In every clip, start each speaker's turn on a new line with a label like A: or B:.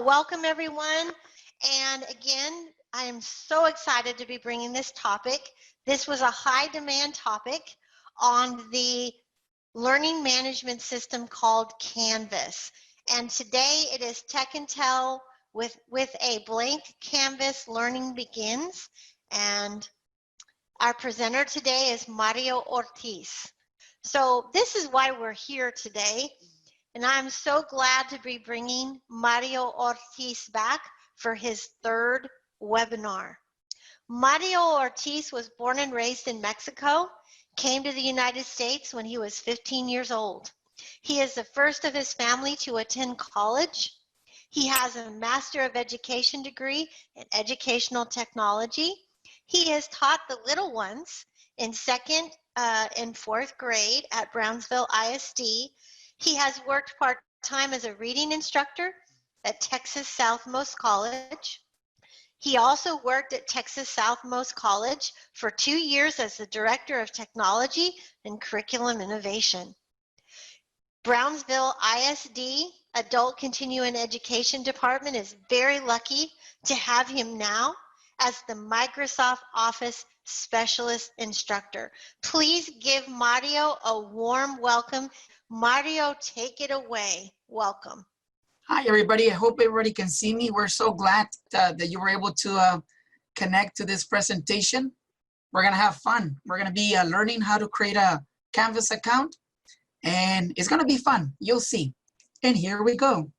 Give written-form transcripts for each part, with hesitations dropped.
A: Welcome, everyone. And again, I am so excited to be bringing this topic. This was a high demand topic on the learning management system called Canvas. And today it is Tech and Tell with a blank canvas learning begins. And our presenter today is Mario Ortiz. So this is why we're here today. And I'm so glad to be bringing Mario Ortiz back for his third webinar. Mario Ortiz was born and raised in Mexico, came to the United States when he was 15 years old. He is the first of his family to attend college. He has a Master of Education degree in Educational Technology. He has taught the little ones in second and fourth grade at Brownsville ISD. He has worked part-time as a reading instructor at Texas Southmost College. He also worked at Texas Southmost College for 2 years as the Director of Technology and Curriculum Innovation. Brownsville ISD Adult Continuing Education Department is very lucky to have him now as the Microsoft Office Specialist Instructor. Please give Mario a warm welcome. Mario, take it away. Welcome.
B: Hi, everybody. I hope everybody can see me. We're so glad that you were able to connect to this presentation. We're going to have fun. We're going to be learning how to create a Canvas account, and it's going to be fun. You'll see. And here we go.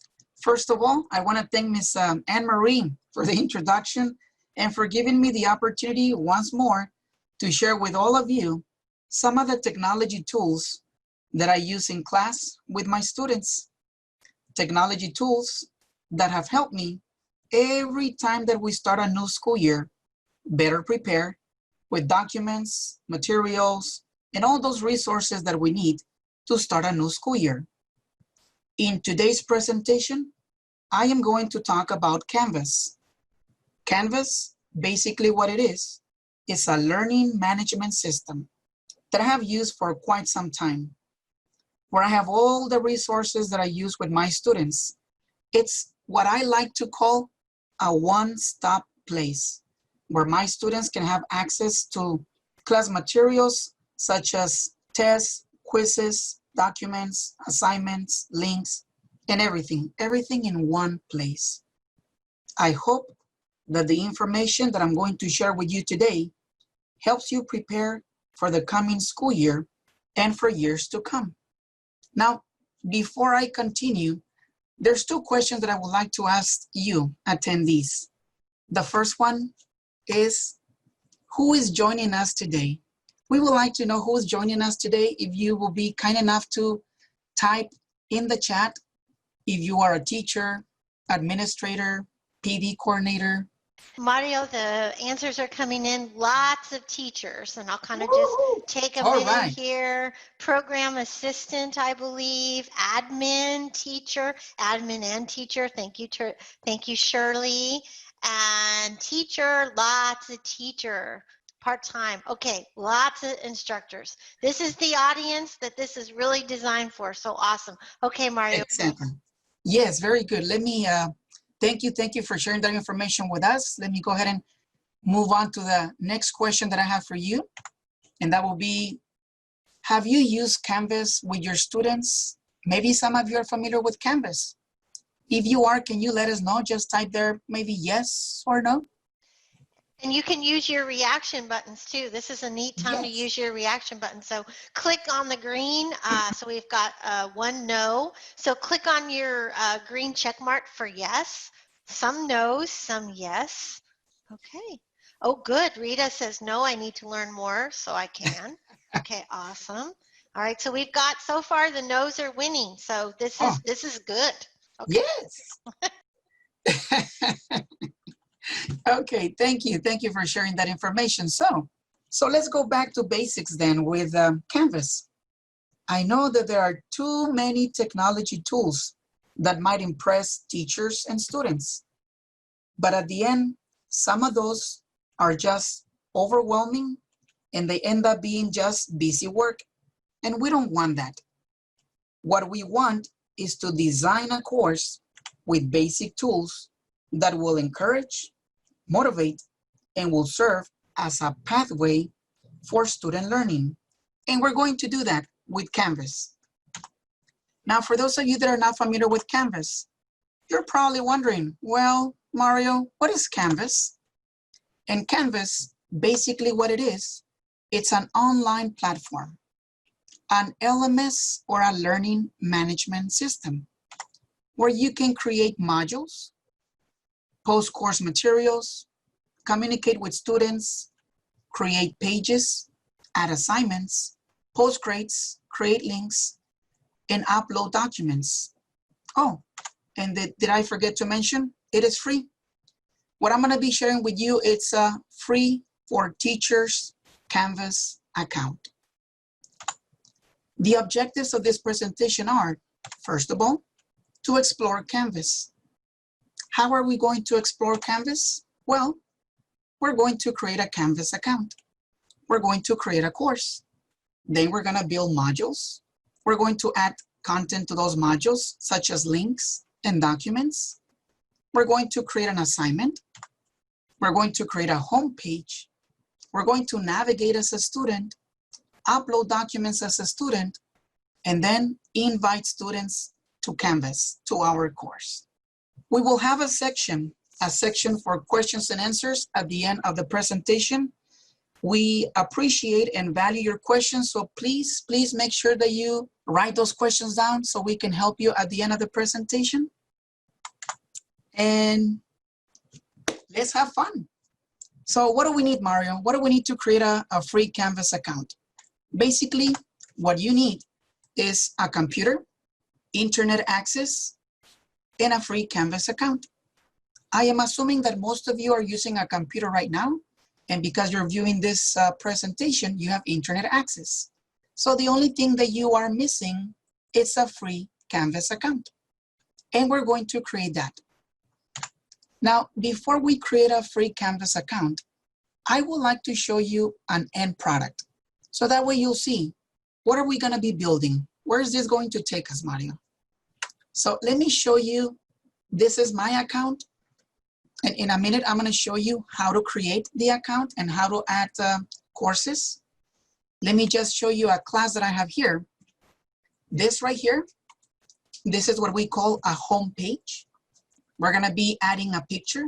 B: First of all, I want to thank Ms. Anne-Marie for the introduction and for giving me the opportunity once more to share with all of you some of the technology tools that I use in class with my students. Technology tools that have helped me every time that we start a new school year better prepared with documents, materials, and all those resources that we need to start a new school year. In today's presentation, I am going to talk about Canvas. Canvas, basically what it is a learning management system that I have used for quite some time, where I have all the resources that I use with my students. It's what I like to call a one-stop place, where my students can have access to class materials such as tests, quizzes, documents, assignments, links, and everything in one place. I hope that the information that I'm going to share with you today helps you prepare for the coming school year and for years to come. Now, before I continue, there's two questions that I would like to ask you, attendees. The first one is, who is joining us today? We would like to know who is joining us today. If you will be kind enough to type in the chat, if you are a teacher, administrator, PD coordinator.
A: Mario, the answers are coming in. Lots of teachers, and I'll kind of just take a minute here. Program assistant, I believe, admin, teacher, admin and teacher. Thank you, Shirley. And teacher, lots of teacher, part-time. Okay, lots of instructors. This is the audience that this is really designed for. So awesome. Okay, Mario.
B: Exactly. Yes, very good. Let me Thank you for sharing that information with us. Let me go ahead and move on to the next question that I have for you. And that will be, have you used Canvas with your students? Maybe some of you are familiar with Canvas. If you are, can you let us know? Just type there maybe yes or no.
A: And you can use your reaction buttons too. This is a neat time to use your reaction button. So click on the green. So we've got one no. So click on your green check mark for yes. Some no's, some yes. Okay. Oh, good. Rita says, no, I need to learn more so I can. Okay, awesome. All right, so we've got, so far the no's are winning. So this is good. Okay.
B: Yes. Okay, thank you. Thank you for sharing that information. So let's go back to basics then with Canvas. I know that there are too many technology tools that might impress teachers and students. But at the end, some of those are just overwhelming and they end up being just busy work. And we don't want that. What we want is to design a course with basic tools that will encourage, motivate, and will serve as a pathway for student learning. And we're going to do that with Canvas. Now, for those of you that are not familiar with Canvas, you're probably wondering, well, Mario, what is Canvas? And Canvas, basically what it is, it's an online platform, an LMS or a learning management system where you can create modules, post course materials, communicate with students, create pages, add assignments, post grades, create links, and upload documents. Oh, and did I forget to mention, it is free. What I'm gonna be sharing with you, it's a free for teachers Canvas account. The objectives of this presentation are, first of all, to explore Canvas. How are we going to explore Canvas? Well, we're going to create a Canvas account. We're going to create a course. Then we're gonna build modules. We're going to add content to those modules, such as links and documents. We're going to create an assignment. We're going to create a home page. We're going to navigate as a student, upload documents as a student, and then invite students to Canvas, to our course. We will have a section for questions and answers at the end of the presentation. We appreciate and value your questions, so please make sure that you write those questions down so we can help you at the end of the presentation. And let's have fun. So what do we need, Mario? What do we need to create a free Canvas account? Basically, what you need is a computer, internet access, and a free Canvas account. I am assuming that most of you are using a computer right now, and because you're viewing this presentation, you have internet access. So the only thing that you are missing is a free Canvas account. And we're going to create that. Now, before we create a free Canvas account, I would like to show you an end product. So that way you'll see, what are we gonna be building? Where is this going to take us, Mario? So let me show you, this is my account. And in a minute, I'm gonna show you how to create the account and how to add courses. Let me just show you a class that I have here. This right here, this is what we call a home page. We're gonna be adding a picture.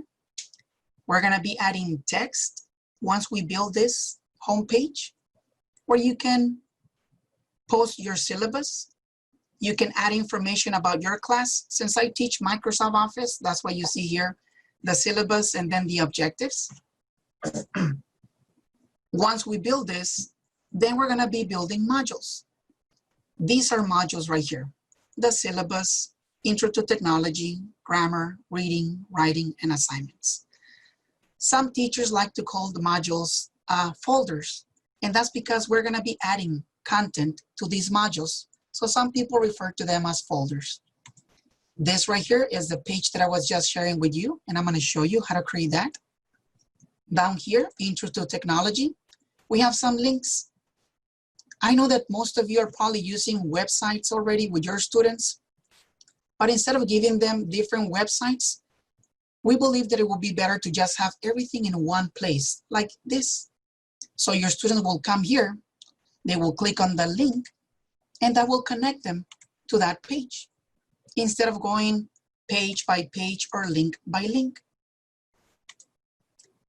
B: We're gonna be adding text once we build this home page, where you can post your syllabus. You can add information about your class. Since I teach Microsoft Office, that's why you see here the syllabus and then the objectives. Once we build this, then we're gonna be building modules. These are modules right here. The syllabus, Intro to Technology, Grammar, Reading, Writing, and Assignments. Some teachers like to call the modules folders, and that's because we're gonna be adding content to these modules. So some people refer to them as folders. This right here is the page that I was just sharing with you, and I'm gonna show you how to create that. Down here, Intro to Technology, we have some links. I know that most of you are probably using websites already with your students, but instead of giving them different websites, we believe that it would be better to just have everything in one place, like this. So your students will come here, they will click on the link, and that will connect them to that page, instead of going page by page or link by link.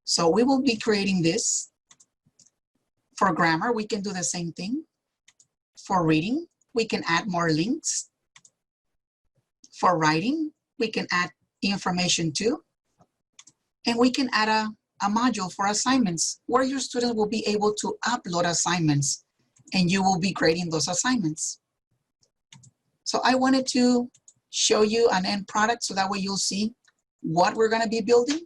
B: So we will be creating this. For grammar, we can do the same thing. For reading, we can add more links. For writing, we can add information too. And we can add a module for assignments, where your students will be able to upload assignments and you will be grading those assignments. So I wanted to show you an end product so that way you'll see what we're gonna be building.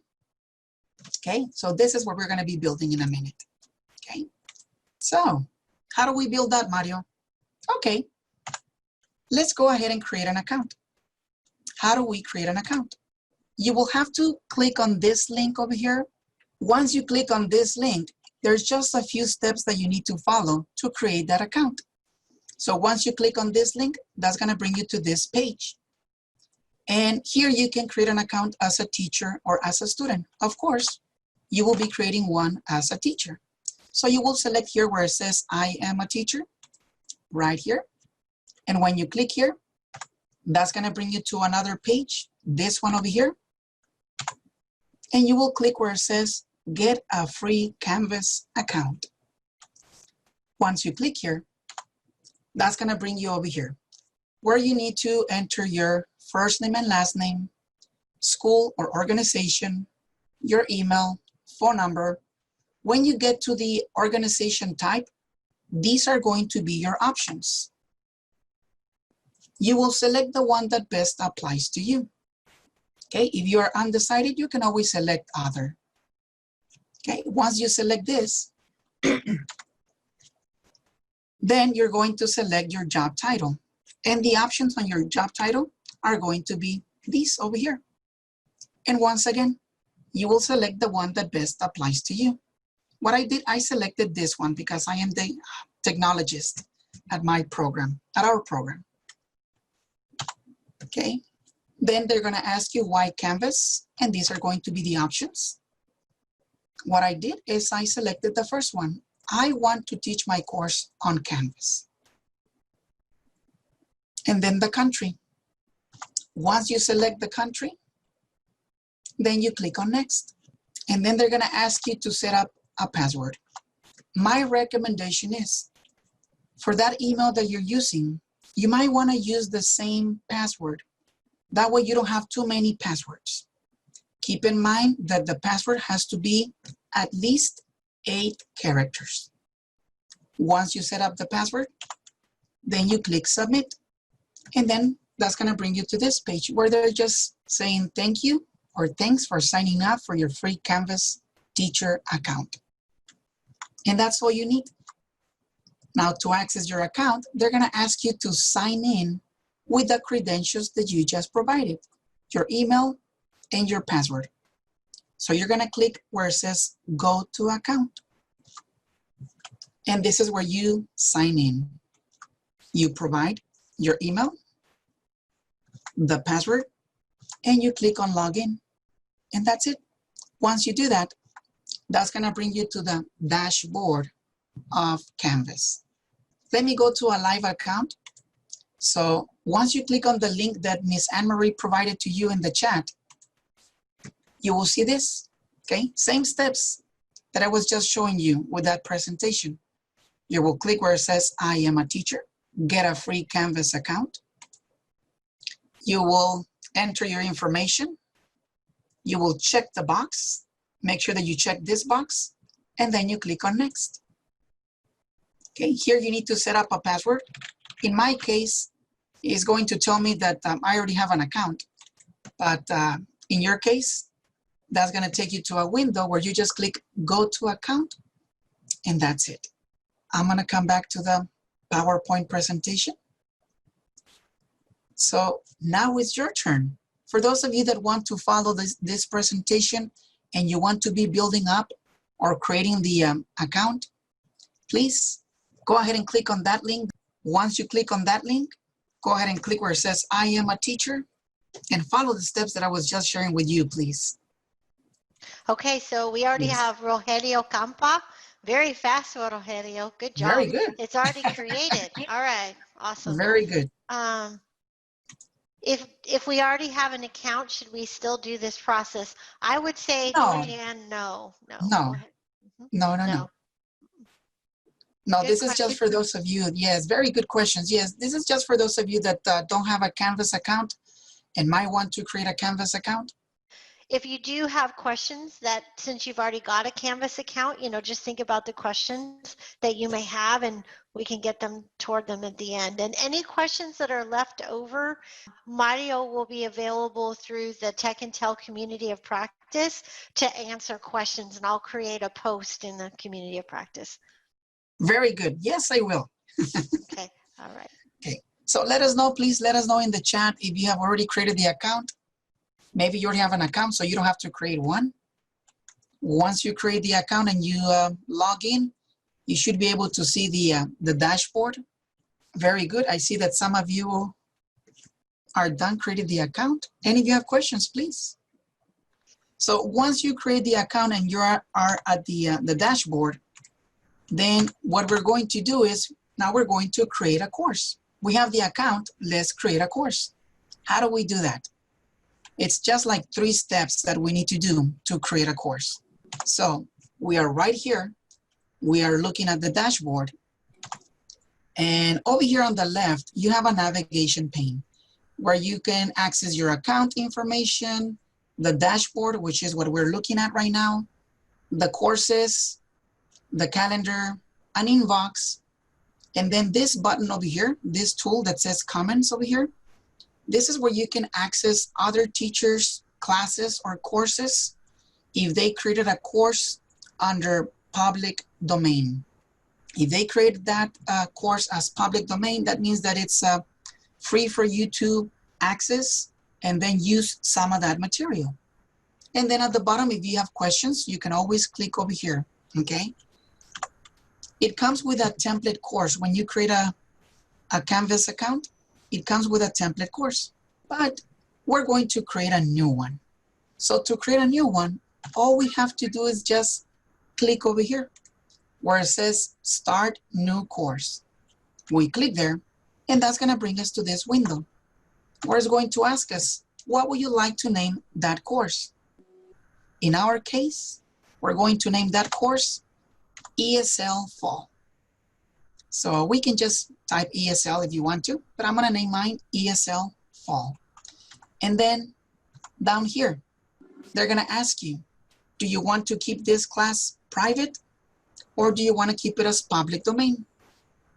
B: Okay, so this is what we're gonna be building in a minute. Okay, so how do we build that, Mario? Okay, let's go ahead and create an account. How do we create an account? You will have to click on this link over here. Once you click on this link, there's just a few steps that you need to follow to create that account. So once you click on this link, that's gonna bring you to this page. And here you can create an account as a teacher or as a student. Of course, you will be creating one as a teacher. So you will select here where it says, I am a teacher, right here. And when you click here, that's gonna bring you to another page, this one over here. And you will click where it says, get a free Canvas account. Once you click here, that's gonna bring you over here, where you need to enter your first name and last name, school or organization, your email, phone number. When you get to the organization type, these are going to be your options. You will select the one that best applies to you. Okay, if you are undecided, you can always select other. Okay, once you select this, then you're going to select your job title. And the options on your job title are going to be these over here. And once again, you will select the one that best applies to you. What I did, I selected this one because I am the technologist at my program, at our program. Okay, then they're gonna ask you why Canvas, and these are going to be the options. What I did is I selected the first one. I want to teach my course on Canvas. And then the country. Once you select the country, then you click on next. And then they're gonna ask you to set up a password. My recommendation is, for that email that you're using, you might wanna use the same password. That way you don't have too many passwords. Keep in mind that the password has to be at least 8 characters. Once you set up the password, then you click submit. And then that's gonna bring you to this page where they're just saying thank you or thanks for signing up for your free Canvas teacher account. And that's all you need. Now to access your account, they're gonna ask you to sign in with the credentials that you just provided, your email and your password. So you're gonna click where it says go to account. And this is where you sign in. You provide your email, the password, and you click on login. And that's it. Once you do that, that's gonna bring you to the dashboard of Canvas. Let me go to a live account. So once you click on the link that Miss Anne-Marie provided to you in the chat, you will see this, okay? Same steps that I was just showing you with that presentation. You will click where it says, I am a teacher, get a free Canvas account. You will enter your information. You will check the box, make sure that you check this box, and then you click on next. Okay, here you need to set up a password. In my case, it's going to tell me that I already have an account, but in your case, that's gonna take you to a window where you just click go to account, and that's it. I'm gonna come back to the PowerPoint presentation. So now it's your turn. For those of you that want to follow this presentation and you want to be building up or creating the account, please go ahead and click on that link. Once you click on that link, go ahead and click where it says, I am a teacher, and follow the steps that I was just sharing with you, please.
A: Okay, so we already have Rogelio Campa. Very fast, Rogelio. Good job.
B: Very good.
A: It's already created. All right, awesome.
B: Very good.
A: If we already have an account, should we still do this process? I would say,
B: No.
A: Julianne, no.
B: No. No,
A: Good
B: this is just for those of you, yes, very good questions. Yes, this is just for those of you that don't have a Canvas account and might want to create a Canvas account.
A: If you do have questions that, since you've already got a Canvas account, just think about the questions that you may have and we can get them toward them at the end. And any questions that are left over, Mario will be available through the Tech and Tell Community of Practice to answer questions, and I'll create a post in the Community of Practice.
B: Very good. Yes, I will.
A: Okay, all right.
B: Okay, so let us know, please let us know in the chat if you have already created the account. Maybe you already have an account, so you don't have to create one. Once you create the account and you log in, you should be able to see the dashboard. Very good. I see that some of you are done creating the account. And if you have questions, please. So once you create the account and you are at the dashboard, then what we're going to do is now we're going to create a course. We have the account, let's create a course. How do we do that? It's just like 3 steps that we need to do to create a course. So we are right here. We are looking at the dashboard. And over here on the left, you have a navigation pane where you can access your account information, the dashboard, which is what we're looking at right now, the courses, the calendar, an inbox, and then this button over here, this tool that says comments over here, this is where you can access other teachers' classes or courses if they created a course under public domain. If they created that course as public domain, that means that it's free for you to access and then use some of that material. And then at the bottom, if you have questions, you can always click over here, okay? It comes with a template course. When you create a Canvas account, it comes with a template course, but we're going to create a new one. So to create a new one, all we have to do is just click over here where it says Start New Course. We click there, and that's gonna bring us to this window where it's going to ask us, what would you like to name that course? In our case, we're going to name that course ESL Fall. So we can just type ESL if you want to, but I'm gonna name mine ESL Fall. And then down here, they're gonna ask you, do you want to keep this class private or do you wanna keep it as public domain?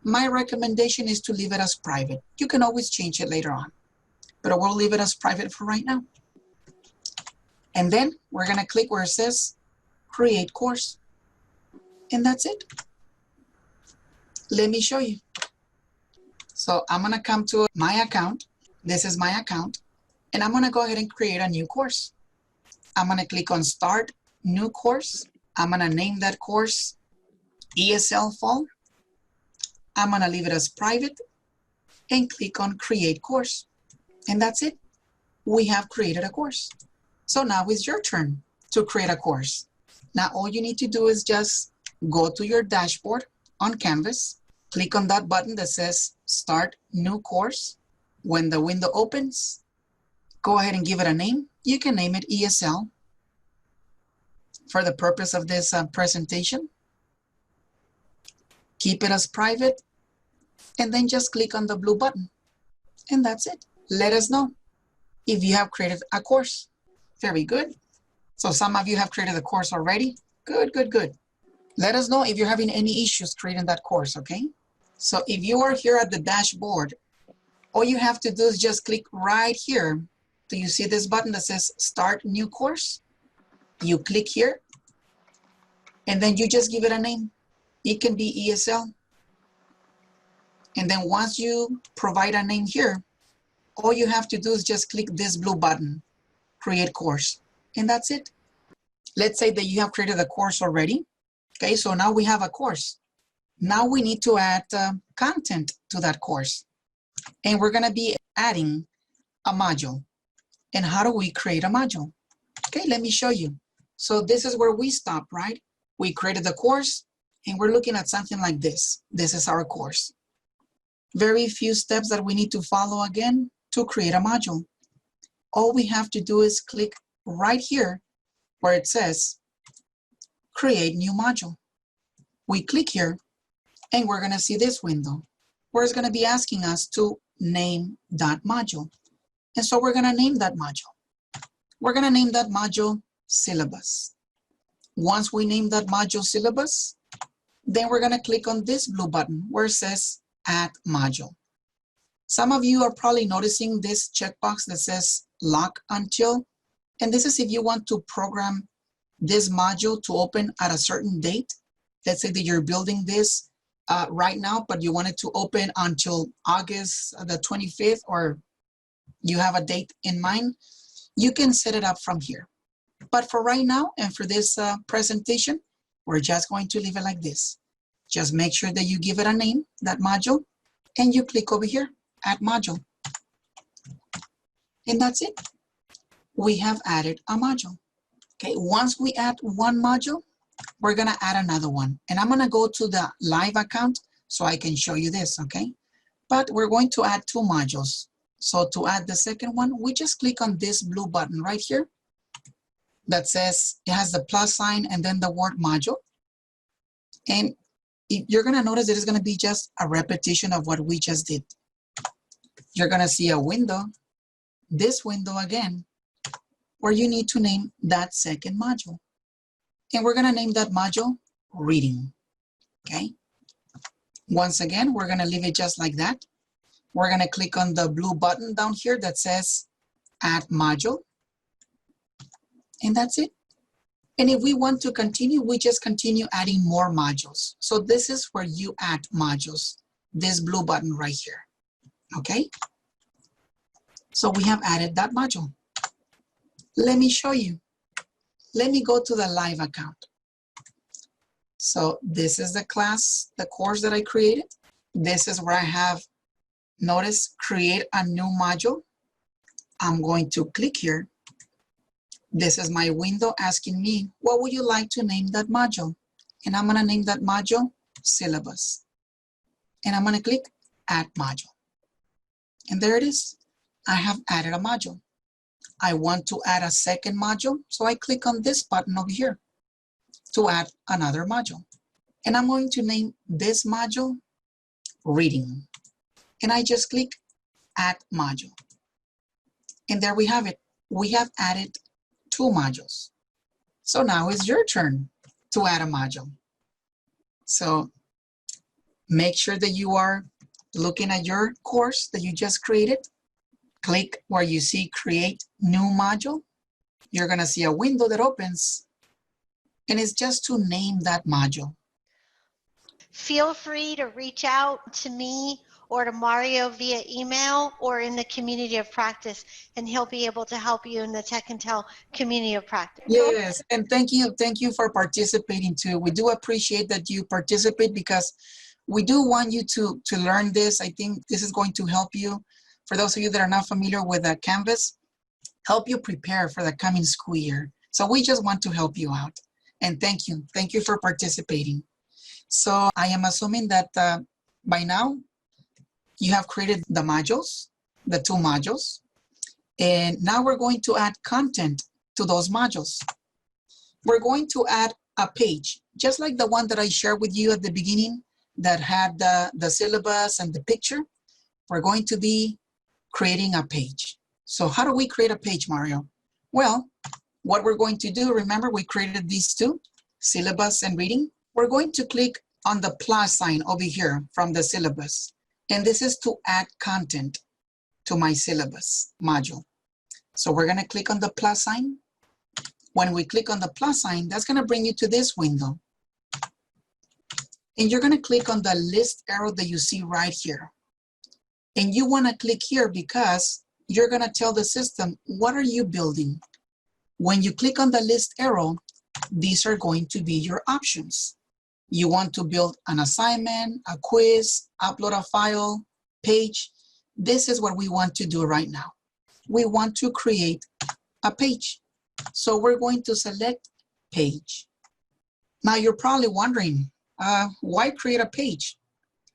B: My recommendation is to leave it as private. You can always change it later on, but we'll leave it as private for right now. And then we're gonna click where it says Create Course. And that's it. Let me show you. So I'm gonna come to my account. This is my account. And I'm gonna go ahead and create a new course. I'm gonna click on Start New Course. I'm gonna name that course ESL Fall. I'm gonna leave it as private and click on Create Course. And that's it. We have created a course. So now it's your turn to create a course. Now all you need to do is just go to your dashboard on Canvas, click on that button that says Start New Course. When the window opens, go ahead and give it a name. You can name it ESL for the purpose of this presentation. Keep it as private, and then just click on the blue button. And that's it. Let us know if you have created a course. Very good. So some of you have created a course already. Good, good, good. Let us know if you're having any issues creating that course, okay? So if you are here at the dashboard, all you have to do is just click right here. Do you see this button that says Start New Course? You click here, and then you just give it a name. It can be ESL. And then once you provide a name here, all you have to do is just click this blue button, Create Course, and that's it. Let's say that you have created a course already. Okay, so now we have a course. Now we need to add content to that course. And we're gonna be adding a module. And how do we create a module? Okay, let me show you. So this is where we stop, right? We created the course and we're looking at something like this. This is our course. Very few steps that we need to follow again to create a module. All we have to do is click right here where it says Create New Module. We click here and we're gonna see this window where it's gonna be asking us to name that module. And so we're gonna name that module. We're gonna name that module Syllabus. Once we name that module Syllabus, then we're gonna click on this blue button where it says Add Module. Some of you are probably noticing this checkbox that says Lock Until, and this is if you want to program this module to open at a certain date. Let's say that you're building this right now, but you want it to open until August the 25th, or you have a date in mind. You can set it up from here. But for right now, and for this presentation, we're just going to leave it like this. Just make sure that you give it a name, that module, and you click over here, Add Module. And that's it. We have added a module. Okay, once we add one module, we're gonna add another one. And I'm gonna go to the live account so I can show you this, okay? But we're going to add two modules. So to add the second one, we just click on this blue button right here that says, it has the plus sign and then the word module. And you're gonna notice that it's gonna be just a repetition of what we just did. You're gonna see a window, this window again, where you need to name that second module. And we're gonna name that module reading, okay? Once again, we're gonna leave it just like that. We're gonna click on the blue button down here that says add module. And that's it. And if we want to continue, we just continue adding more modules. So this is where you add modules, this blue button right here, okay? So we have added that module. Let me show you. Let me go to the live account. So this is the class, the course that I created. This is where I have, notice, create a new module. I'm going to click here. This is my window asking me, what would you like to name that module? And I'm gonna name that module syllabus. And I'm gonna click add module. And there it is. I have added a module. I want to add a second module, so I click on this button over here to add another module. And I'm going to name this module reading. And I just click add module. And there we have it. We have added two modules. So now it's your turn to add a module. So make sure that you are looking at your course that you just created. Click where you see create new module. You're gonna see a window that opens and it's just to name that module.
A: Feel free to reach out to me or to Mario via email or in the community of practice, and he'll be able to help you in the Tech and Tell community of practice.
B: Yes, and thank you for participating too. We do appreciate that you participate because we do want you to learn this. I think this is going to help you. For those of you that are not familiar with Canvas, help you prepare for the coming school year. So we just want to help you out. And thank you for participating. So I am assuming that by now you have created the modules, the two modules. And now we're going to add content to those modules. We're going to add a page, just like the one that I shared with you at the beginning that had the syllabus and the picture. We're going to be creating a page. So how do we create a page, Mario? Well, what we're going to do, remember we created these two, syllabus and reading. We're going to click on the plus sign over here from the syllabus. And this is to add content to my syllabus module. So we're gonna click on the plus sign. When we click on the plus sign, that's gonna bring you to this window. And you're gonna click on the list arrow that you see right here. And you wanna click here because you're gonna tell the system, what are you building? When you click on the list arrow, these are going to be your options. You want to build an assignment, a quiz, upload a file, page. This is what we want to do right now. We want to create a page. So we're going to select page. Now you're probably wondering, why create a page?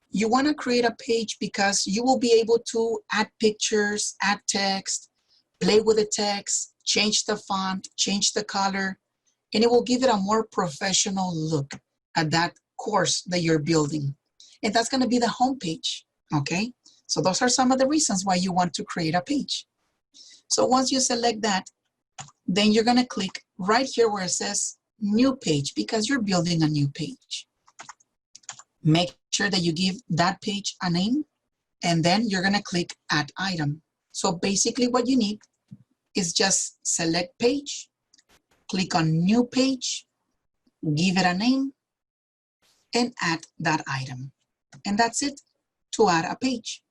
B: You want to create a page because you will be able to add pictures, add text, play with the text, change the font, change the color, and it will give it a more professional look at that course that you're building. And that's going to be the home page, okay? So those are some of the reasons why you want to create a page. So once you select that, then you're going to click right here where it says new page because you're building a new page. Make sure that you give that page a name and then you're going to click add item. So basically what you need is just select page, click on new page, give it a name, and add that item. And that's it to add a page.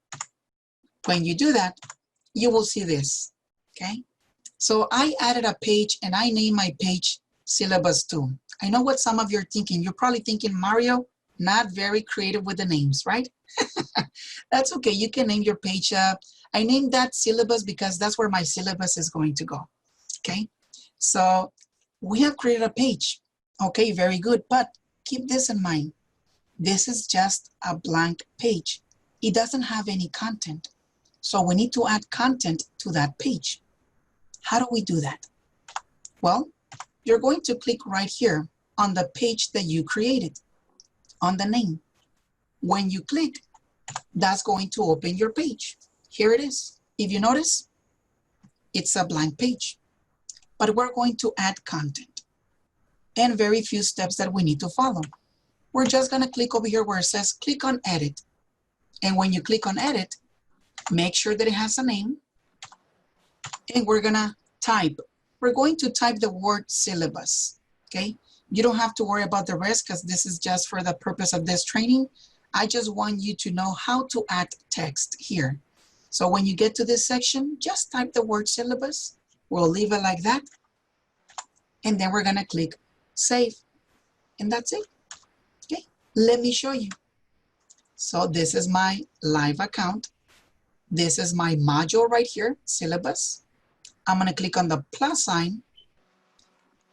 B: When you do that, you will see this, okay? So I added a page and I named my page syllabus 2. I know what some of you are thinking. You're probably thinking, Mario, not very creative with the names, right? That's okay. You can name your page I named that syllabus because that's where my syllabus is going to go, okay? So we have created a page. Okay, very good, but keep this in mind. This is just a blank page. It doesn't have any content. So we need to add content to that page. How do we do that? Well, you're going to click right here on the page that you created, on the name. When you click, that's going to open your page. Here it is. If you notice, it's a blank page, but we're going to add content and very few steps that we need to follow. We're just gonna click over here where it says click on edit. And when you click on edit, make sure that it has a name, and we're gonna type. We're going to type the word syllabus, okay? You don't have to worry about the rest because this is just for the purpose of this training. I just want you to know how to add text here. So when you get to this section, just type the word syllabus. We'll leave it like that. And then we're gonna click save. And that's it, okay? Let me show you. So this is my live account. This is my module right here, syllabus. I'm gonna click on the plus sign.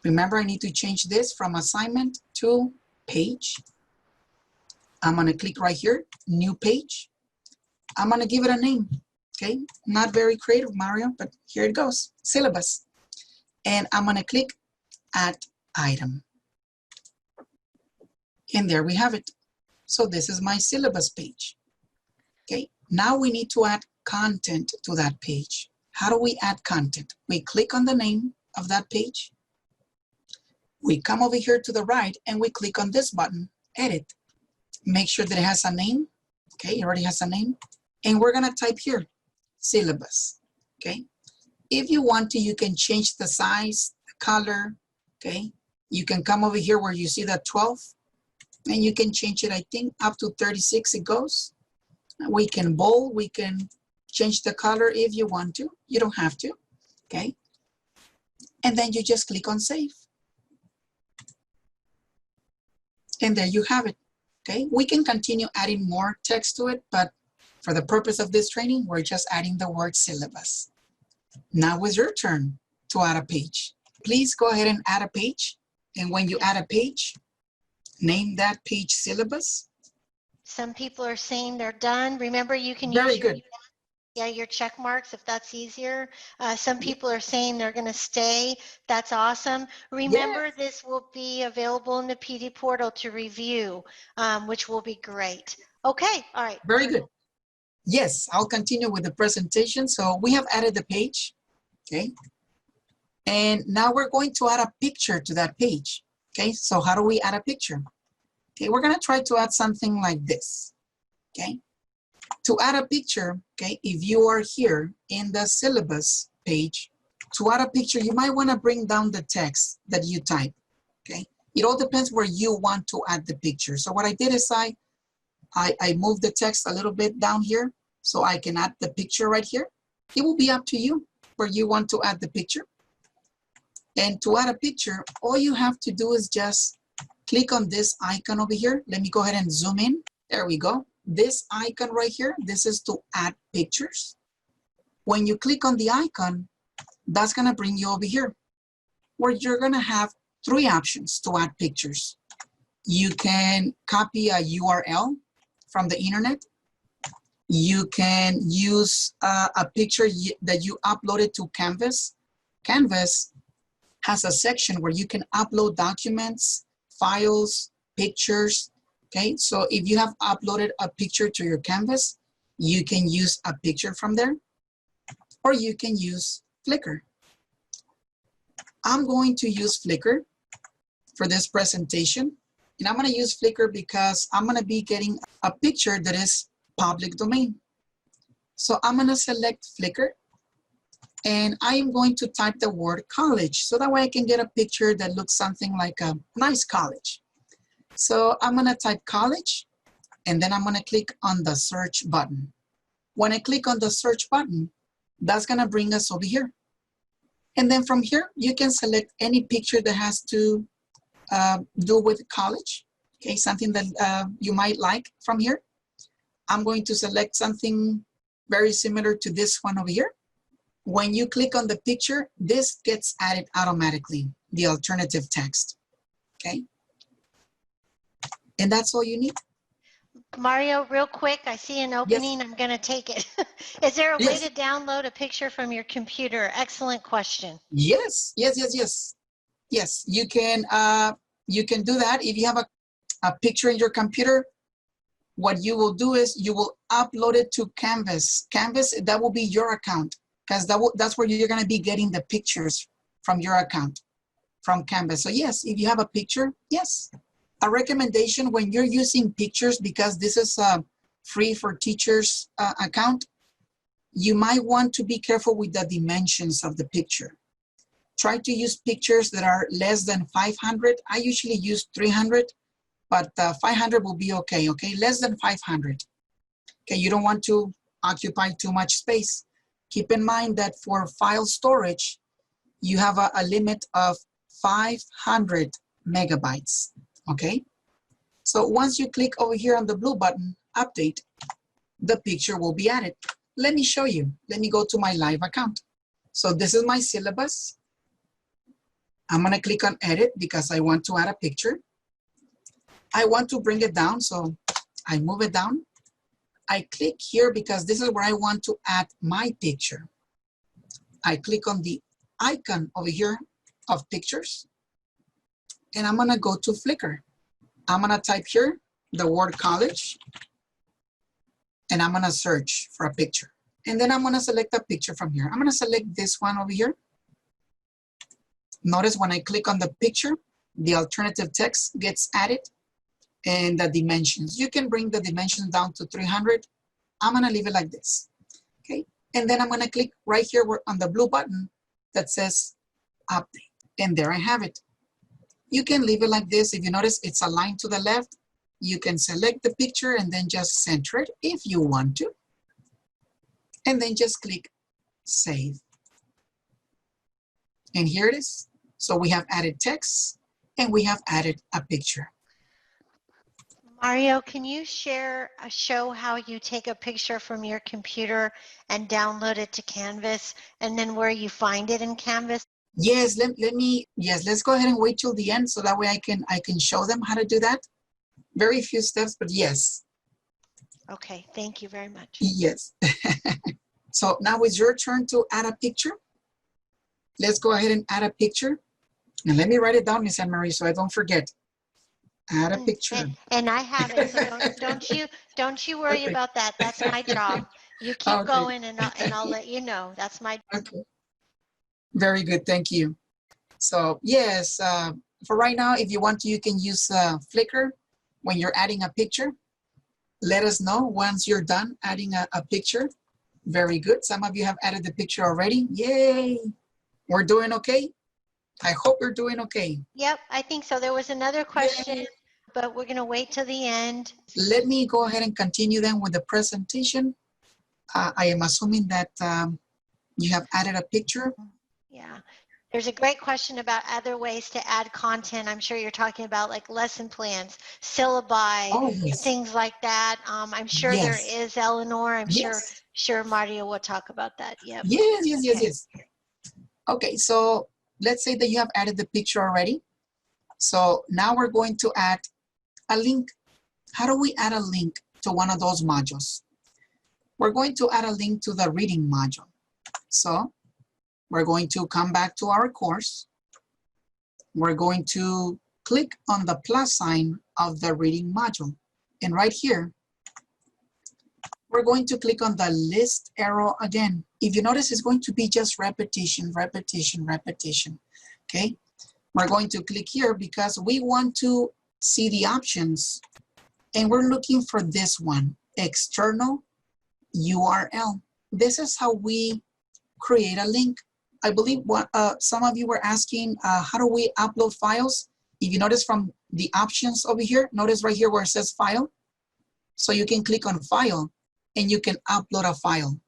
B: Remember, I need to change this from assignment to page. I'm gonna click right here, new page. I'm gonna give it a name, okay? Not very creative, Mario, but here it goes, syllabus. And I'm gonna click add item. And there we have it. So this is my syllabus page, okay? Now we need to add content to that page. How do we add content? We click on the name of that page. We come over here to the right and we click on this button, edit. Make sure that it has a name. Okay, it already has a name. And we're gonna type here, syllabus, okay? If you want to, you can change the size, the color, okay? You can come over here where you see that 12 and you can change it, I think, up to 36 it goes. We can bold, we can change the color if you want to. You don't have to, okay? And then you just click on save. And there you have it, okay? We can continue adding more text to it, but for the purpose of this training, we're just adding the word syllabus. Now it's your turn to add a page. Please go ahead and add a page. And when you add a page, name that page syllabus.
A: Some people are saying they're done. Remember, you can
B: Very
A: use
B: good.
A: your check marks if that's easier. Some people are saying they're going to stay. That's awesome. Remember, this will be available in the PD portal to review, which will be great. Okay, all right.
B: Very good. Yes, I'll continue with the presentation. So we have added the page, okay? And now we're going to add a picture to that page, okay? So how do we add a picture? Okay, we're gonna try to add something like this, okay? To add a picture, okay, if you are here in the syllabus page, to add a picture, you might wanna bring down the text that you type, okay? It all depends where you want to add the picture. So what I did is I moved the text a little bit down here so I can add the picture right here. It will be up to you where you want to add the picture. And to add a picture, all you have to do is just click on this icon over here. Let me go ahead and zoom in. There we go. This icon right here, this is to add pictures. When you click on the icon, that's gonna bring you over here where you're gonna have 3 options to add pictures. You can copy a URL from the internet. You can use a picture that you uploaded to Canvas. Canvas has a section where you can upload documents, files, pictures, okay? So if you have uploaded a picture to your Canvas, you can use a picture from there, or you can use Flickr. I'm going to use Flickr for this presentation. And I'm gonna use Flickr because I'm gonna be getting a picture that is public domain. So I'm gonna select Flickr and I am going to type the word college so that way I can get a picture that looks something like a nice college. So I'm gonna type college and then I'm gonna click on the search button. When I click on the search button, that's gonna bring us over here. And then from here, you can select any picture that has to do with college, okay, something that you might like from here. I'm going to select something very similar to this one over here. When you click on the picture, this gets added automatically, the alternative text, okay? And that's all you need.
A: Mario, real quick, I see an opening. I'm going to take it. Is there a way
B: Yes.
A: to download a picture from your computer? Excellent question.
B: Yes, yes, yes, yes. Yes, you can do that. If you have a picture in your computer, what you will do is you will upload it to Canvas. Canvas, that will be your account, because that's where you're going to be getting the pictures from your account, from Canvas. So yes, if you have a picture, yes. A recommendation when you're using pictures, because this is free for teachers account, you might want to be careful with the dimensions of the picture. Try to use pictures that are less than 500. I usually use 300, but 500 will be okay, okay? Less than 500. Okay, you don't want to occupy too much space. Keep in mind that for file storage, you have a limit of 500 megabytes, okay? So once you click over here on the blue button, update, the picture will be added. Let me show you. Let me go to my live account. So this is my syllabus. I'm gonna click on edit because I want to add a picture. I want to bring it down, so I move it down. I click here because this is where I want to add my picture. I click on the icon over here of pictures, and I'm gonna go to Flickr. I'm gonna type here the word college, and I'm gonna search for a picture. And then I'm gonna select a picture from here. I'm gonna select this one over here. Notice when I click on the picture, the alternative text gets added, and the dimensions. You can bring the dimensions down to 300. I'm gonna leave it like this, okay? And then I'm gonna click right here on the blue button that says update, and there I have it. You can leave it like this. If you notice it's aligned to the left, you can select the picture and then just center it if you want to. And then just click save. And here it is. So we have added text and we have added a picture.
A: Mario, can you show how you take a picture from your computer and download it to Canvas, and then where you find it in Canvas?
B: Yes, let's go ahead and wait till the end so that way I can show them how to do that. Very few steps, but yes.
A: Okay, thank you very much.
B: Yes. So now it's your turn to add a picture. Let's go ahead and add a picture. And let me write it down, Miss Anne Marie, so I don't forget. Add a picture.
A: And I have it, so don't you worry
B: Okay.
A: about that. That's my job. You keep
B: Okay.
A: going, and I'll let you know. That's my job.
B: Okay. Very good, thank you. So yes, for right now, if you want to, you can use Flickr when you're adding a picture. Let us know once you're done adding a picture. Very good. Some of you have added the picture already. Yay. We're doing okay. I hope you're doing okay.
A: Yep, I think so. There was another question,
B: Yay.
A: but we're going to wait till the end.
B: Let me go ahead and continue then with the presentation. I am assuming that you have added a picture.
A: Yeah. There's a great question about other ways to add content. I'm sure you're talking about like lesson plans, syllabi,
B: Oh, yes.
A: things like that. I'm sure there
B: Yes.
A: is, Eleanor. I'm
B: Yes.
A: sure Mario will talk about that. Yep.
B: Yes. Okay, so let's say that you have added the picture already. So now we're going to add a link. How do we add a link to one of those modules? We're going to add a link to the reading module. So we're going to come back to our course. We're going to click on the plus sign of the reading module. And right here, we're going to click on the list arrow again. If you notice, it's going to be just repetition, repetition, repetition, okay? We're going to click here because we want to see the options, and we're looking for this one, external URL. This is how we create a link. I believe what some of you were asking, how do we upload files? If you notice from the options over here, notice right here where it says file. So you can click on file and you can upload a file.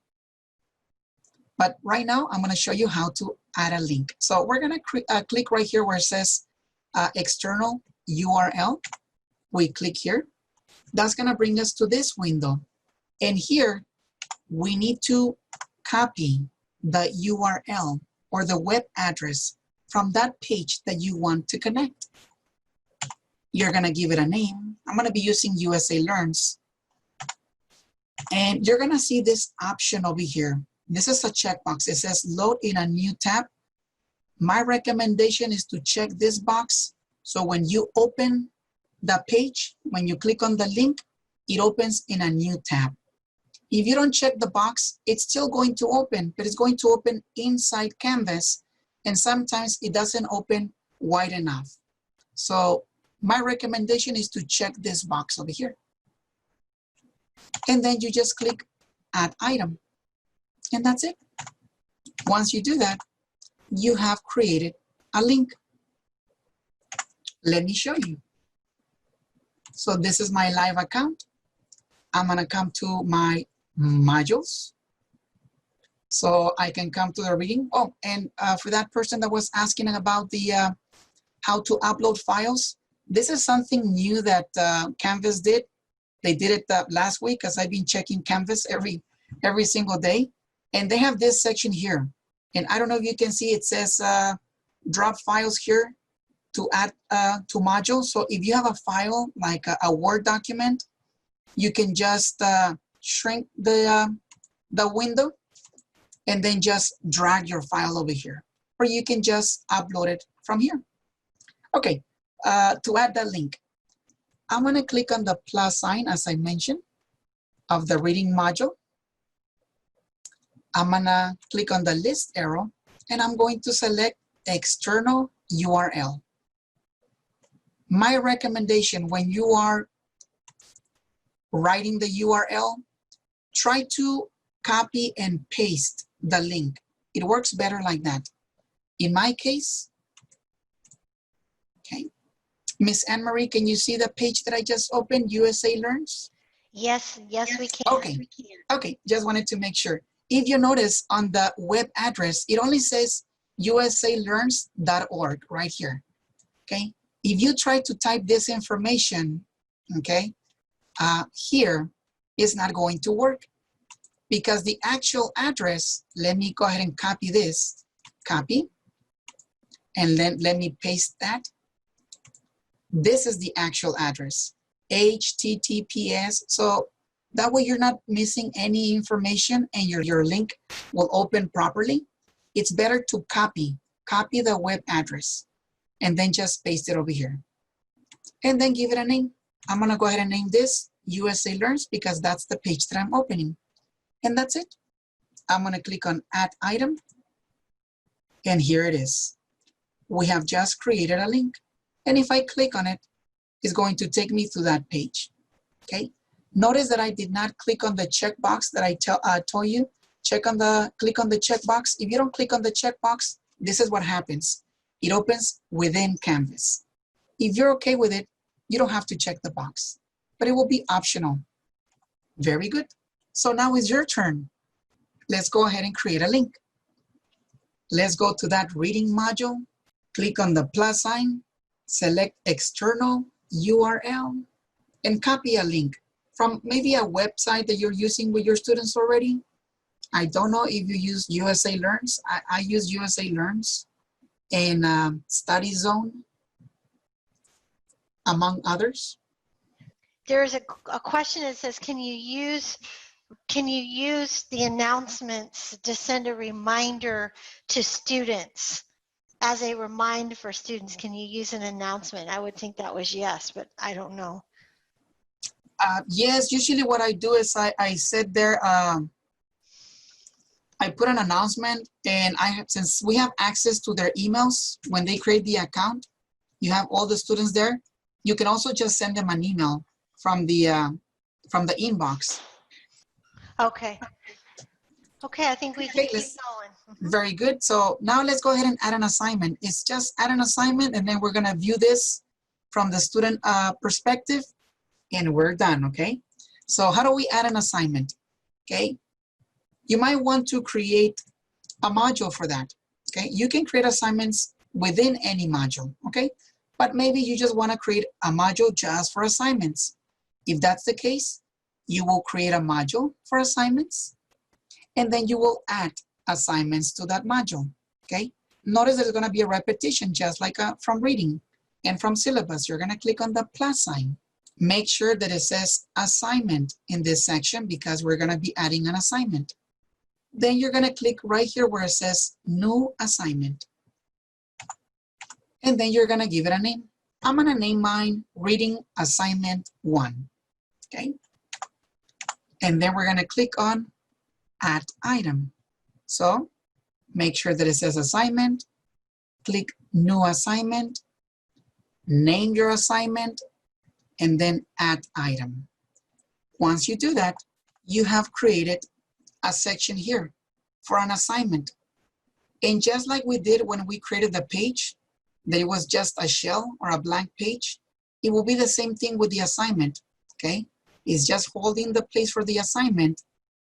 B: But right now, I'm gonna show you how to add a link. So we're gonna click right here where it says external URL. We click here. That's gonna bring us to this window. And here, we need to copy the URL or the web address from that page that you want to connect. You're gonna give it a name. I'm gonna be using USA Learns. And you're gonna see this option over here. This is a checkbox. It says load in a new tab. My recommendation is to check this box. So when you open the page, when you click on the link, it opens in a new tab. If you don't check the box, it's still going to open, but it's going to open inside Canvas. And sometimes it doesn't open wide enough. So my recommendation is to check this box over here. And then you just click add item. And that's it. Once you do that, you have created a link. Let me show you. So this is my live account. I'm gonna come to my modules. So I can come to the reading. Oh, and for that person that was asking about the how to upload files, this is something new that Canvas did. They did it last week because I've been checking Canvas every single day. And they have this section here. And I don't know if you can see, it says drop files here to add to modules. So if you have a file, like a Word document, you can just shrink the window and then just drag your file over here. Or you can just upload it from here. Okay, to add that link, I'm gonna click on the plus sign, as I mentioned, of the reading module. I'm gonna click on the list arrow and I'm going to select external URL. My recommendation when you are writing the URL, try to copy and paste the link. It works better like that. In my case, okay. Miss Anne-Marie, can you see the page that I just opened, USA Learns?
A: Yes, we can.
B: Okay, okay, just wanted to make sure. If you notice on the web address, it only says usalearns.org right here, okay? If you try to type this information, okay, here, it's not going to work because the actual address, let me go ahead and copy this, copy, and then let me paste that. This is the actual address, HTTPS. So that way you're not missing any information and your link will open properly. It's better to copy the web address and then just paste it over here. And then give it a name. I'm gonna go ahead and name this USA Learns because that's the page that I'm opening. And that's it. I'm gonna click on add item. And here it is. We have just created a link. And if I click on it, it's going to take me to that page, okay? Notice that I did not click on the checkbox that I told you. Click on the checkbox. If you don't click on the checkbox, this is what happens. It opens within Canvas. If you're okay with it, you don't have to check the box, but it will be optional. Very good. So now it's your turn. Let's go ahead and create a link. Let's go to that reading module, click on the plus sign, select external URL, and copy a link from maybe a website that you're using with your students already. I don't know if you use USA Learns. I use USA Learns and Study Zone, among others.
A: There's a question that says, can you use the announcements to send a reminder to students? As a reminder for students, can you use an announcement? I would think that was yes, but I don't know.
B: Yes, usually what I do is I said there, I put an announcement, and since we have access to their emails when they create the account, you have all the students there. You can also just send them an email from the inbox.
A: Okay. Okay, I think we can keep going.
B: Very good. So now let's go ahead and add an assignment. It's just add an assignment, and then we're gonna view this from the student perspective, and we're done, okay? So how do we add an assignment, okay? You might want to create a module for that, okay? You can create assignments within any module, okay? But maybe you just wanna create a module just for assignments. If that's the case, you will create a module for assignments, and then you will add assignments to that module, okay? Notice there's gonna be a repetition, just like from reading and from syllabus. You're gonna click on the plus sign. Make sure that it says assignment in this section because we're gonna be adding an assignment. Then you're gonna click right here where it says new assignment. And then you're gonna give it a name. I'm gonna name mine reading assignment 1, okay? And then we're gonna click on add item. So make sure that it says assignment, click new assignment, name your assignment, and then add item. Once you do that, you have created a section here for an assignment. And just like we did when we created the page, that it was just a shell or a blank page, it will be the same thing with the assignment, okay? It's just holding the place for the assignment.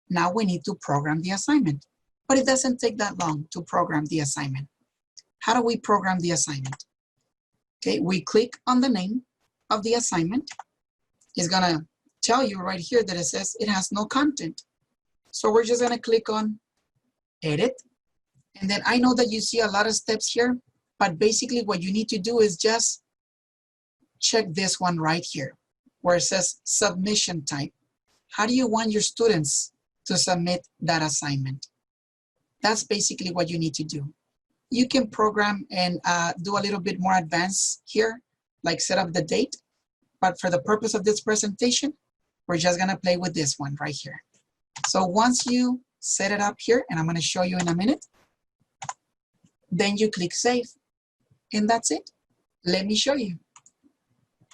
B: Now we need to program the assignment, but it doesn't take that long to program the assignment. How do we program the assignment? Okay, we click on the name of the assignment. It's gonna tell you right here that it says it has no content. So we're just gonna click on edit. And then I know that you see a lot of steps here, but basically what you need to do is just check this one right here where it says submission type. How do you want your students to submit that assignment? That's basically what you need to do. You can program and do a little bit more advanced here, like set up the date. But for the purpose of this presentation, we're just gonna play with this one right here. So once you set it up here, and I'm gonna show you in a minute, then you click save, and that's it. Let me show you.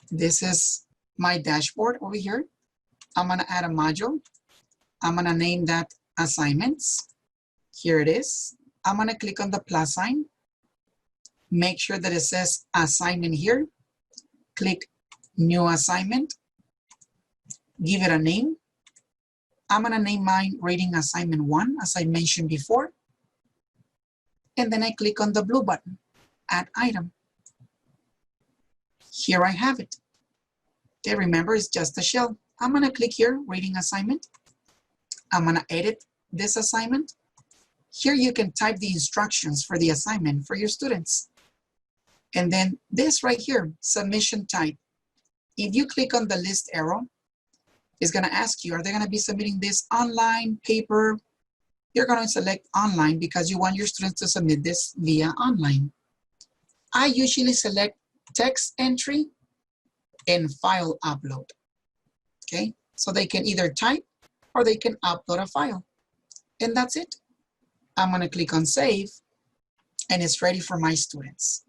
B: This is my dashboard over here. I'm gonna add a module. I'm gonna name that assignments. Here it is. I'm gonna click on the plus sign. Make sure that it says assignment here. Click new assignment. Give it a name. I'm gonna name mine reading assignment 1, as I mentioned before. And then I click on the blue button, add item. Here I have it. Okay, remember it's just a shell. I'm gonna click here, reading assignment. I'm gonna edit this assignment. Here you can type the instructions for the assignment for your students. And then this right here, submission type. If you click on the list arrow, it's gonna ask you, are they gonna be submitting this online, paper? You're gonna select online because you want your students to submit this via online. I usually select text entry and file upload, okay? So they can either type or they can upload a file. And that's it. I'm gonna click on save and it's ready for my students.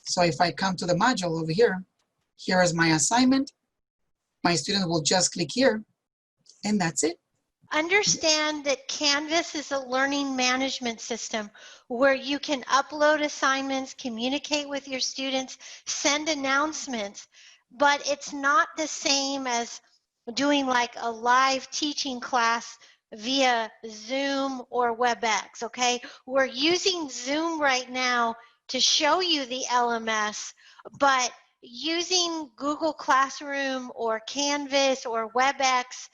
B: So if I come to the module over here, here is my assignment. My student will just click here and that's it.
A: Understand that Canvas is a learning management system where you can upload assignments, communicate with your students, send announcements, but it's not the same as doing like a live teaching class via Zoom or WebEx, okay? We're using Zoom right now to show you the LMS, but using Google Classroom or Canvas or WebEx,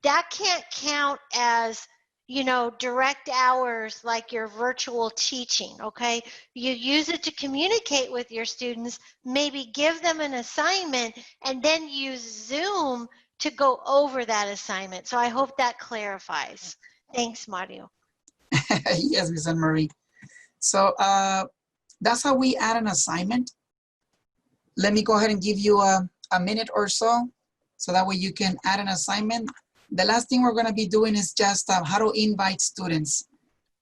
A: that can't count as, you know, direct hours like your virtual teaching, okay? You use it to communicate with your students, maybe give them an assignment, and then use Zoom to go over that assignment. So I hope that clarifies. Thanks, Mario.
B: Yes, Ms. Anne-Marie. So that's how we add an assignment. Let me go ahead and give you a minute or so that way you can add an assignment. The last thing we're going to be doing is just how to invite students.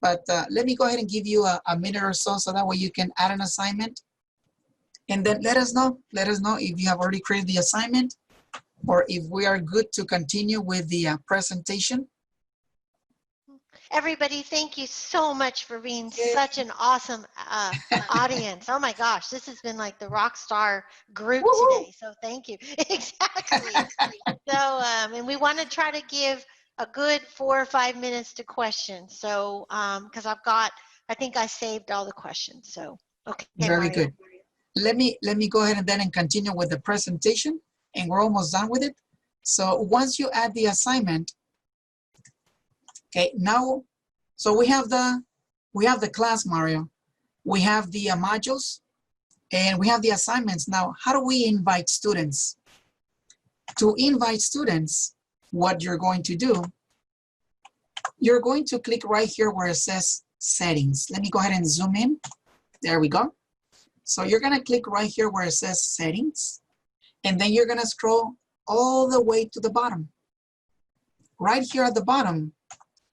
B: But let me go ahead and give you a minute or so that way you can add an assignment. And then let us know if you have already created the assignment or if we are good to continue with the presentation.
A: Everybody, thank you so much for being such an awesome audience. Oh my gosh, this has been like the rock star group today. So thank you. Exactly. So, and we want to try to give a good 4 or 5 minutes to questions. So, because I think I saved all the questions. So, okay.
B: Very
A: Mario.
B: good. Let me go ahead and then continue with the presentation, and we're almost done with it. So once you add the assignment, Okay, now, so we have the class, Mario. We have the modules, and we have the assignments. Now, how do we invite students? To invite students, what you're going to do, you're going to click right here where it says settings. Let me go ahead and zoom in. There we go. So you're gonna click right here where it says settings, and then you're gonna scroll all the way to the bottom. Right here at the bottom,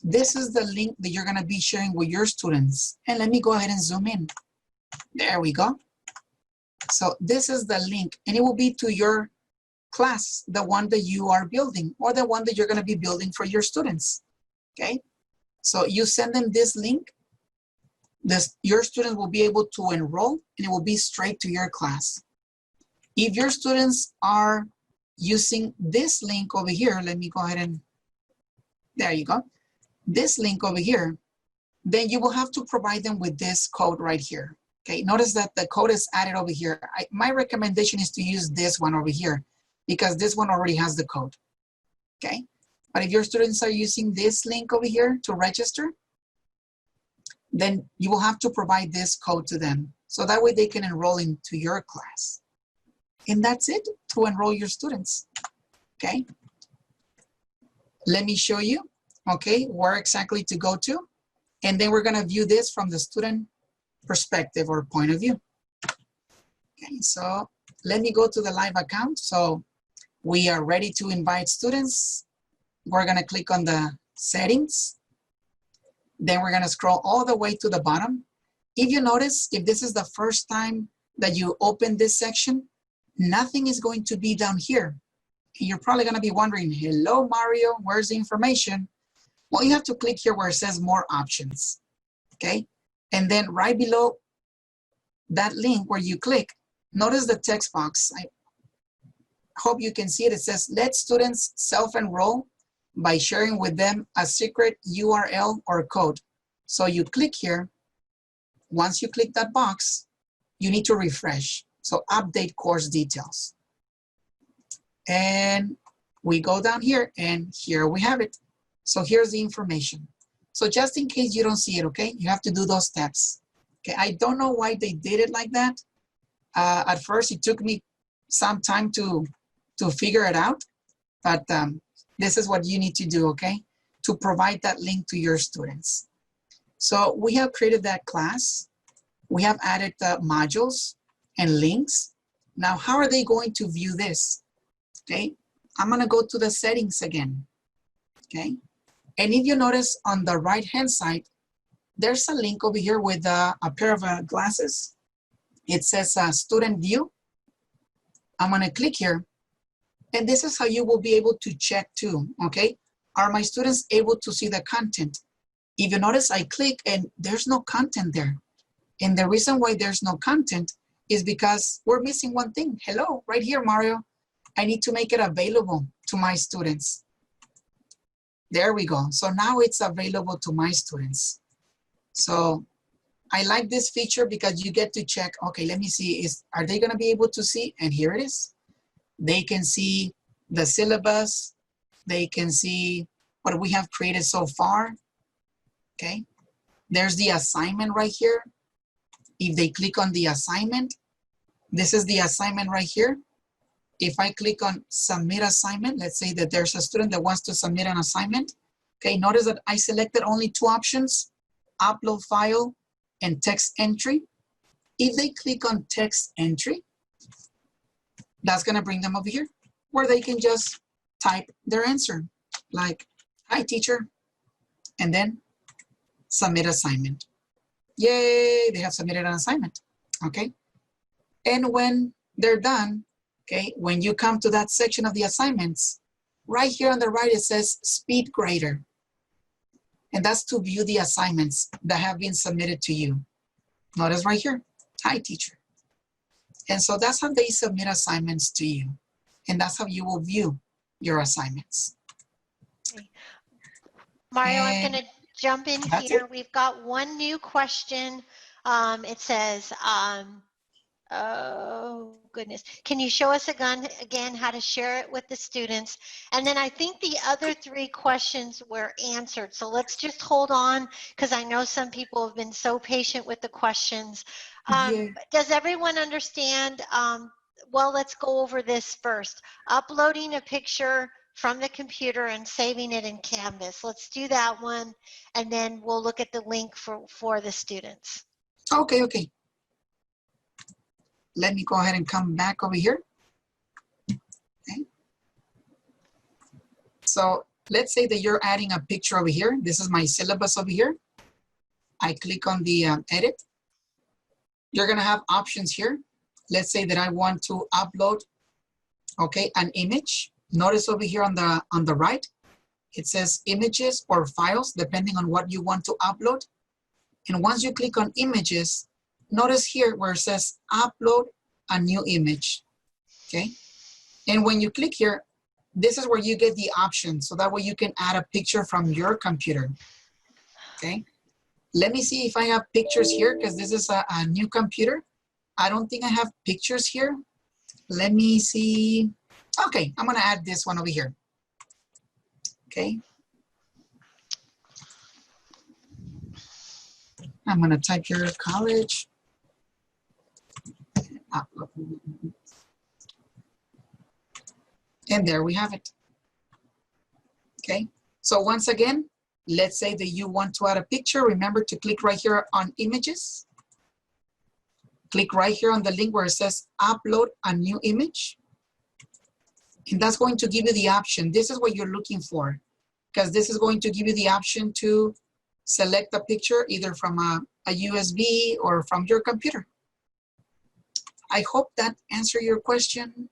B: this is the link that you're gonna be sharing with your students. And let me go ahead and zoom in. There we go. So this is the link, and it will be to your class, the one that you are building, or the one that you're gonna be building for your students, okay? So you send them this link, your students will be able to enroll, and it will be straight to your class. If your students are using this link over here, let me go ahead and, there you go. This link over here, then you will have to provide them with this code right here. Okay, notice that the code is added over here. My recommendation is to use this one over here because this one already has the code, okay? But if your students are using this link over here to register, then you will have to provide this code to them. So that way they can enroll into your class. And that's it to enroll your students, okay? Let me show you, okay, where exactly to go to. And then we're gonna view this from the student perspective or point of view. Okay, so let me go to the live account. So we are ready to invite students. We're gonna click on the settings. Then we're gonna scroll all the way to the bottom. If you notice, if this is the first time that you open this section, nothing is going to be down here. You're probably gonna be wondering, hello, Mario, where's the information? Well, you have to click here where it says more options, okay? And then right below that link where you click, notice the text box. I hope you can see it. It says, let students self-enroll by sharing with them a secret URL or code. So you click here. Once you click that box, you need to refresh. So update course details. And we go down here and here we have it. So here's the information. So just in case you don't see it, okay, you have to do those steps. Okay, I don't know why they did it like that. At first, it took me some time to figure it out, but this is what you need to do, okay, to provide that link to your students. So we have created that class. We have added the modules and links. Now, how are they going to view this? Okay, I'm gonna go to the settings again, okay? And if you notice on the right-hand side, there's a link over here with a pair of glasses. It says student view. I'm gonna click here. And this is how you will be able to check too, okay? Are my students able to see the content? If you notice, I click and there's no content there. And the reason why there's no content is because we're missing one thing. Hello, right here, Mario. I need to make it available to my students. There we go. So now it's available to my students. So I like this feature because you get to check, okay, let me see, are they gonna be able to see? And here it is. They can see the syllabus. They can see what we have created so far, okay? There's the assignment right here. If they click on the assignment, this is the assignment right here. If I click on submit assignment, let's say that there's a student that wants to submit an assignment. Okay, notice that I selected only two options, upload file and text entry. If they click on text entry, that's gonna bring them over here where they can just type their answer like, hi teacher, and then submit assignment. Yay, they have submitted an assignment, okay? And when they're done, okay, when you come to that section of the assignments, right here on the right, it says speed grader. And that's to view the assignments that have been submitted to you. Notice right here, hi teacher. And so that's how they submit assignments to you. And that's how you will view your assignments.
A: Okay. Mario,
B: And
A: I'm gonna jump in
B: that's
A: here.
B: it.
A: We've got one new question. It says, Oh, goodness. Can you show us again how to share it with the students? And then I think the other 3 questions were answered. So let's just hold on because I know some people have been so patient with the questions.
B: Yeah.
A: Does everyone understand? Well, let's go over this first. Uploading a picture from the computer and saving it in Canvas. Let's do that one. And then we'll look at the link for the students.
B: Okay, okay. Let me go ahead and come back over here. Okay. So let's say that you're adding a picture over here. This is my syllabus over here. I click on the edit. You're gonna have options here. Let's say that I want to upload, okay, an image. Notice over here on the right, it says images or files, depending on what you want to upload. And once you click on images, notice here where it says upload a new image, okay? And when you click here, this is where you get the option. So that way you can add a picture from your computer, okay? Let me see if I have pictures here because this is a new computer. I don't think I have pictures here. Let me see. Okay, I'm gonna add this one over here, okay? I'm gonna type your college. And there we have it. Okay, so once again, let's say that you want to add a picture. Remember to click right here on images. Click right here on the link where it says upload a new image. And that's going to give you the option. This is what you're looking for, because this is going to give you the option to select a picture either from a USB or from your computer. I hope that answered your question.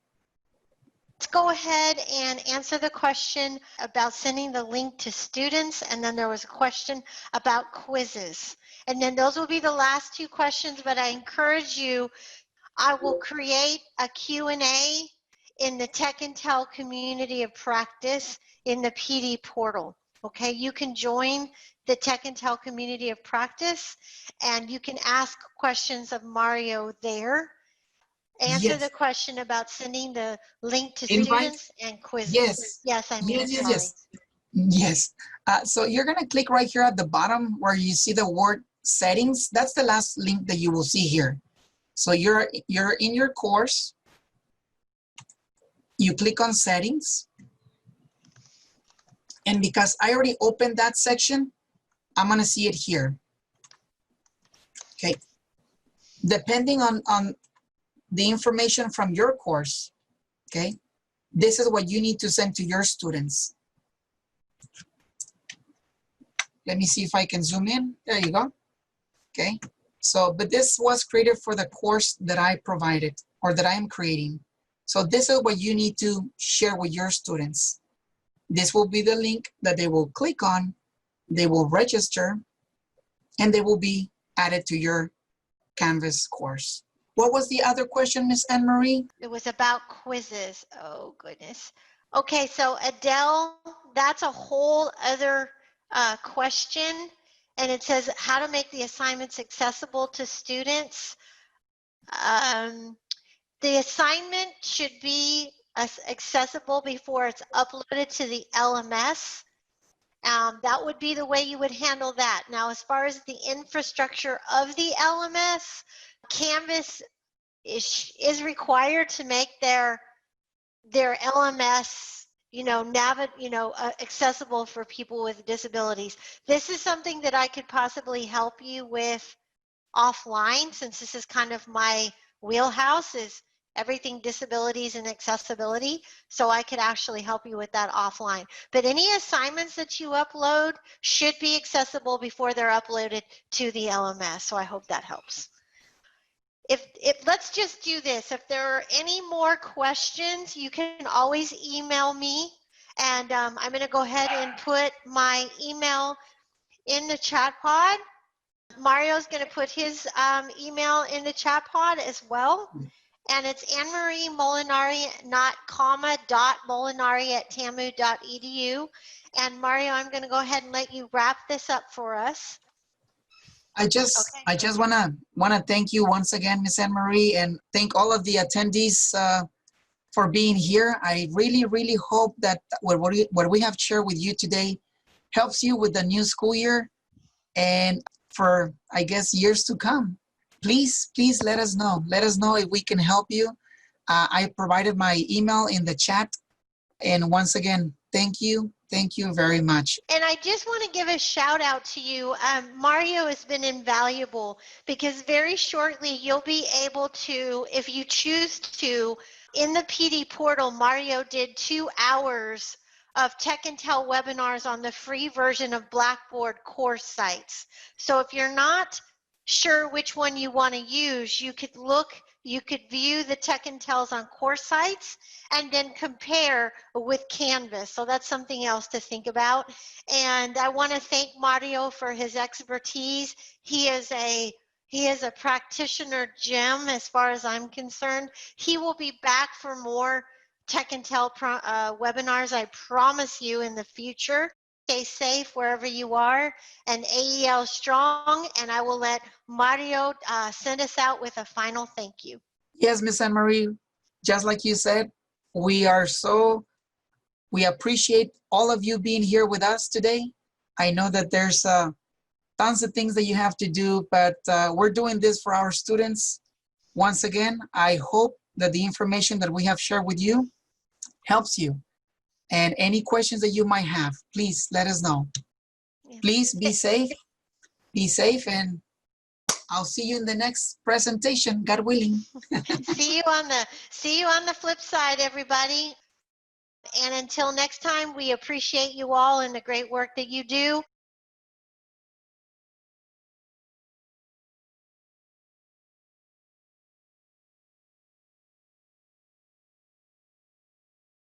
A: Let's go ahead and answer the question about sending the link to students. And then there was a question about quizzes. And then those will be the last 2 questions, but I encourage you, I will create a Q&A in the Tech and Tell community of practice in the PD portal. Okay, you can join the Tech and Tell community of practice and you can ask questions of Mario there. Answer
B: Yes.
A: the question about sending the link to
B: Invite.
A: students and quizzes.
B: Yes.
A: Yes, I mean,
B: Yes,
A: sorry.
B: yes. Yes. So you're gonna click right here at the bottom where you see the word settings. That's the last link that you will see here. So you're in your course. You click on settings. And because I already opened that section, I'm gonna see it here. Okay. Depending on the information from your course, okay, this is what you need to send to your students. Let me see if I can zoom in. There you go. Okay. So, but this was created for the course that I provided or that I am creating. So this is what you need to share with your students. This will be the link that they will click on, they will register, and they will be added to your Canvas course. What was the other question, Miss Anne Marie?
A: It was about quizzes. Oh, goodness. Okay, so Adele, that's a whole other question. And it says how to make the assignments accessible to students. The assignment should be accessible before it's uploaded to the LMS. That would be the way you would handle that. Now, as far as the infrastructure of the LMS, Canvas is required to make their LMS, accessible for people with disabilities. This is something that I could possibly help you with offline, since this is kind of my wheelhouse, is everything disabilities and accessibility. So I could actually help you with that offline. But any assignments that you upload should be accessible before they're uploaded to the LMS. So I hope that helps. If let's just do this. If there are any more questions, you can always email me. And I'm going to go ahead and put my email in the chat pod. Mario's going to put his email in the chat pod as well. And it's Anne-Marie Molinari, not comma, dot molinari@tamu.edu. And Mario, I'm going to go ahead and let you wrap this up for us.
B: I just
A: Okay.
B: I just wanna thank you once again, Miss Anne Marie, and thank all of the attendees for being here. I really hope that what we have shared with you today helps you with the new school year and for, I guess, years to come. Please let us know. Let us know if we can help you. I provided my email in the chat. And once again, thank you very much.
A: And I just want to give a shout out to you. Mario has been invaluable because very shortly you'll be able to, if you choose to, in the PD portal, Mario did 2 hours of Tech Intel webinars on the free version of Blackboard course sites. So if you're not sure which one you want to use, you could view the Tech Intels on course sites and then compare with Canvas. So that's something else to think about. And I want to thank Mario for his expertise. He is a practitioner gem as far as I'm concerned. He will be back for more Tech Intel webinars, I promise you, in the future. Stay safe wherever you are, and AEL strong. And I will let Mario send us out with a final thank you.
B: Yes, Miss Anne Marie, just like you said, we appreciate all of you being here with us today. I know that there's tons of things that you have to do, but we're doing this for our students. Once again, I hope that the information that we have shared with you helps you. And any questions that you might have, please let us know. Please be safe, and I'll see you in the next presentation, God willing.
A: See you on the flip side, everybody. And until next time, we appreciate you all and the great work that you do.